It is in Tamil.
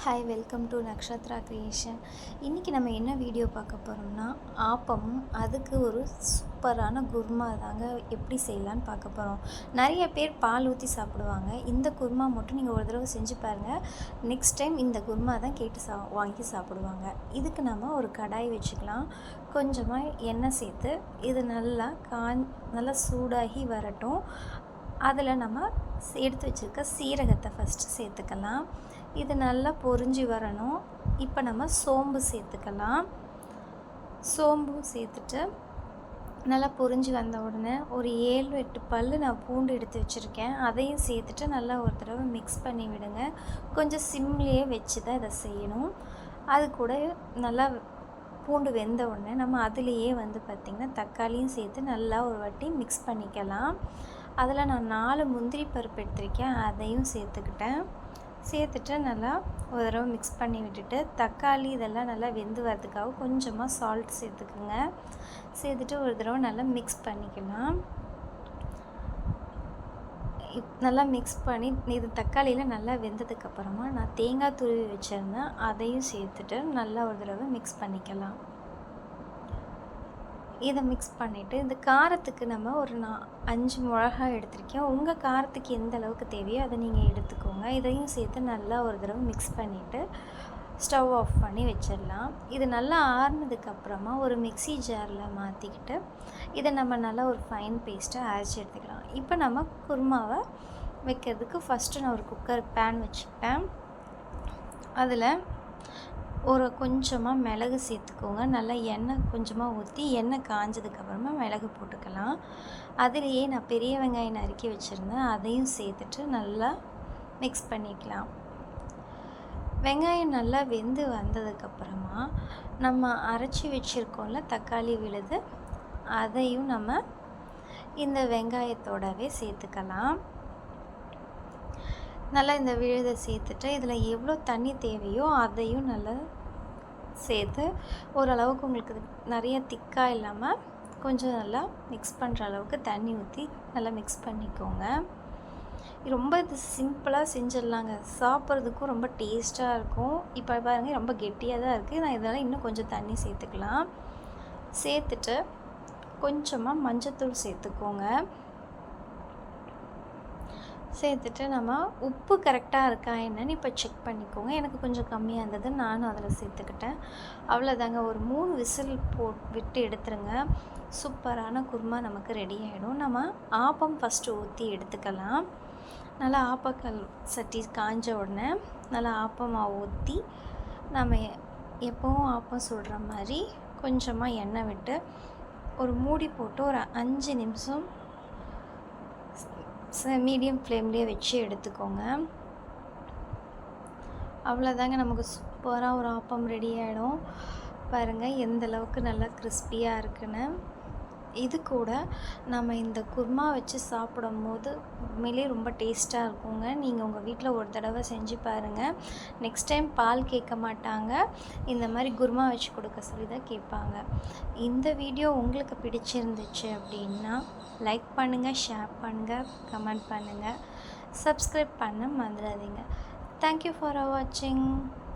Hi, welcome to Nakshatra creation. இன்றைக்கி நம்ம என்ன வீடியோ பார்க்க போகிறோம்னா, ஆப்பமும் அதுக்கு ஒரு சூப்பரான குருமா தாங்க எப்படி செய்யலான்னு பார்க்க போகிறோம். நிறைய பேர் பால் ஊற்றி சாப்பிடுவாங்க. இந்த குருமா மட்டும் நீங்கள் ஒரு தடவை செஞ்சு பாருங்கள். நெக்ஸ்ட் டைம் இந்த குருமா தான் கேட்டு வாங்கி சாப்பிடுவாங்க. இதுக்கு நம்ம ஒரு கடாய் வச்சுக்கலாம். கொஞ்சமாக எண்ணெய் சேர்த்து இது நல்லா சூடாகி வரட்டும். அதில் நம்ம எடுத்து வச்சுருக்க சீரகத்தை ஃபஸ்ட்டு சேர்த்துக்கலாம். இது நல்லா பொரிஞ்சு வரணும். இப்போ நம்ம சோம்பு சேர்த்துக்கலாம். சோம்பும் சேர்த்துட்டு நல்லா பொரிஞ்சு வந்த உடனே ஒரு 7-8 பல் நான் பூண்டு எடுத்து வச்சுருக்கேன். அதையும் சேர்த்துட்டு நல்லா ஒரு தடவை மிக்ஸ் பண்ணி விடுங்க. கொஞ்சம் சிம்லேயே வச்சு தான் இதை செய்யணும். அது கூட நல்லா பூண்டு வெந்த உடனே நம்ம அதுலேயே பார்த்திங்கன்னா தக்காளியும் சேர்த்து நல்லா ஒரு வாட்டி மிக்ஸ் பண்ணிக்கலாம். அதில் நான் 4 முந்திரி பருப்பு எடுத்திருக்கேன். அதையும் சேர்த்துட்டு நல்லா ஒரு தடவை மிக்ஸ் பண்ணி விட்டுட்டு தக்காளி இதெல்லாம் நல்லா வெந்து வரதுக்காக கொஞ்சமாக சால்ட் சேர்த்துக்குங்க. சேர்த்துட்டு ஒரு தடவை நல்லா மிக்ஸ் பண்ணிக்கலாம். நல்லா மிக்ஸ் பண்ணி இது தக்காளியில் நல்லா வெந்ததுக்கப்புறமா நான் தேங்காய் துருவி வச்சுருந்தேன். அதையும் சேர்த்துட்டு நல்லா ஒரு தடவை மிக்ஸ் பண்ணிக்கலாம். இதை மிக்ஸ் பண்ணிவிட்டு இந்த காரத்துக்கு நம்ம ஒரு 5 மிளகாய் எடுத்திருக்கேன். உங்கள் காரத்துக்கு எந்த அளவுக்கு தேவையோ அதை நீங்கள் எடுத்துக்கோங்க. இதையும் சேர்த்து நல்லா ஒரு தடவை மிக்ஸ் பண்ணிவிட்டு ஸ்டவ் ஆஃப் பண்ணி வச்சிடலாம். இது நல்லா ஆறுனதுக்கப்புறமா ஒரு மிக்ஸி ஜாரில் மாற்றிக்கிட்டு இதை நம்ம நல்லா ஒரு ஃபைன் பேஸ்ட்டாக அரைச்சி எடுத்துக்கலாம். இப்போ நம்ம குருமாவை வைக்கிறதுக்கு ஃபஸ்ட்டு நான் ஒரு குக்கர் பேன் வச்சுக்கிட்டேன். அதில் ஒரு கொஞ்சமாக மிளகு சேர்த்துக்கோங்க. நல்லா எண்ணெய் கொஞ்சமாக ஊற்றி எண்ணெய் காஞ்சதுக்கப்புறமா மிளகு போட்டுக்கலாம். அதிலேயே நான் பெரிய வெங்காயம் நறுக்கி வச்சுருந்தேன். அதையும் சேர்த்துட்டு நல்லா மிக்ஸ் பண்ணிக்கலாம். வெங்காயம் நல்லா வெந்து வந்ததுக்கப்புறமா நம்ம அரைச்சி வச்சுருக்கோம்ல தக்காளி விழுது, அதையும் நம்ம இந்த வெங்காயத்தோடவே சேர்த்துக்கலாம். நல்லா இந்த விழுதை சேர்த்துட்டு இதில் எவ்வளோ தண்ணி தேவையோ அதையும் நல்லா சேர்த்து ஓரளவுக்கு உங்களுக்கு நிறைய திக்காக இல்லாமல் கொஞ்சம் நல்லா மிக்ஸ் பண்ணுற அளவுக்கு தண்ணி ஊற்றி நல்லா மிக்ஸ் பண்ணிக்கோங்க. ரொம்ப இது சிம்பிளாக செஞ்சிடலாங்க. சாப்பிட்றதுக்கும் ரொம்ப டேஸ்ட்டாக இருக்கும். இப்போ பாருங்கள் ரொம்ப கெட்டியாக தான் இருக்குது. நான் இதனால் இன்னும் கொஞ்சம் தண்ணி சேர்த்துக்கலாம். சேர்த்துட்டு கொஞ்சமாக மஞ்சத்தூள் சேர்த்துக்கோங்க. சேர்த்துட்டு நம்ம உப்பு கரெக்டாக இருக்கா என்னன்னு இப்போ செக் பண்ணிக்கோங்க. எனக்கு கொஞ்சம் கம்மியாக இருந்தது, நானும் அதில் சேர்த்துக்கிட்டேன். அவ்வளோதாங்க. ஒரு 3 விசில் விட்டு எடுத்துருங்க. சூப்பரான குருமா நமக்கு ரெடி ஆகிடும். நம்ம ஆப்பம் ஃபஸ்ட்டு ஊற்றி எடுத்துக்கலாம். நல்லா ஆப்பக்கல் சட்டி காஞ்ச உடனே நல்லா ஆப்பம் மாவு ஊற்றி நம்ம எப்போவும் ஆப்பம் சுடுற மாதிரி கொஞ்சமாக எண்ணெய் விட்டு ஒரு மூடி போட்டு ஒரு 5 நிமிஷம் மீடியம் ஃப்ளேம்லேயே வச்சு எடுத்துக்கோங்க. அவ்வளோதாங்க, நமக்கு சூப்பராக ஒரு ஆப்பம் ரெடி ஆகிடும். பாருங்கள் எந்த அளவுக்கு நல்லா கிறிஸ்பியாக இருக்குன்னு. இது கூட நம்ம இந்த குருமா வச்சு சாப்பிடும் போது உண்மையிலே ரொம்ப டேஸ்ட்டாக இருக்குங்க. நீங்கள் உங்கள் வீட்டில் ஒரு தடவை செஞ்சு பாருங்கள். நெக்ஸ்ட் டைம் பால் கேட்க மாட்டாங்க, இந்த மாதிரி குருமா வச்சு கொடுக்க சொல்லி தான் கேட்பாங்க. இந்த வீடியோ உங்களுக்கு பிடிச்சிருந்துச்சு அப்படின்னா லைக் பண்ணுங்கள், ஷேர் பண்ணுங்கள், கமெண்ட் பண்ணுங்கள், சப்ஸ்கிரைப் பண்ண மறந்துடாதீங்க. தேங்க்யூ ஃபார் வாட்சிங்.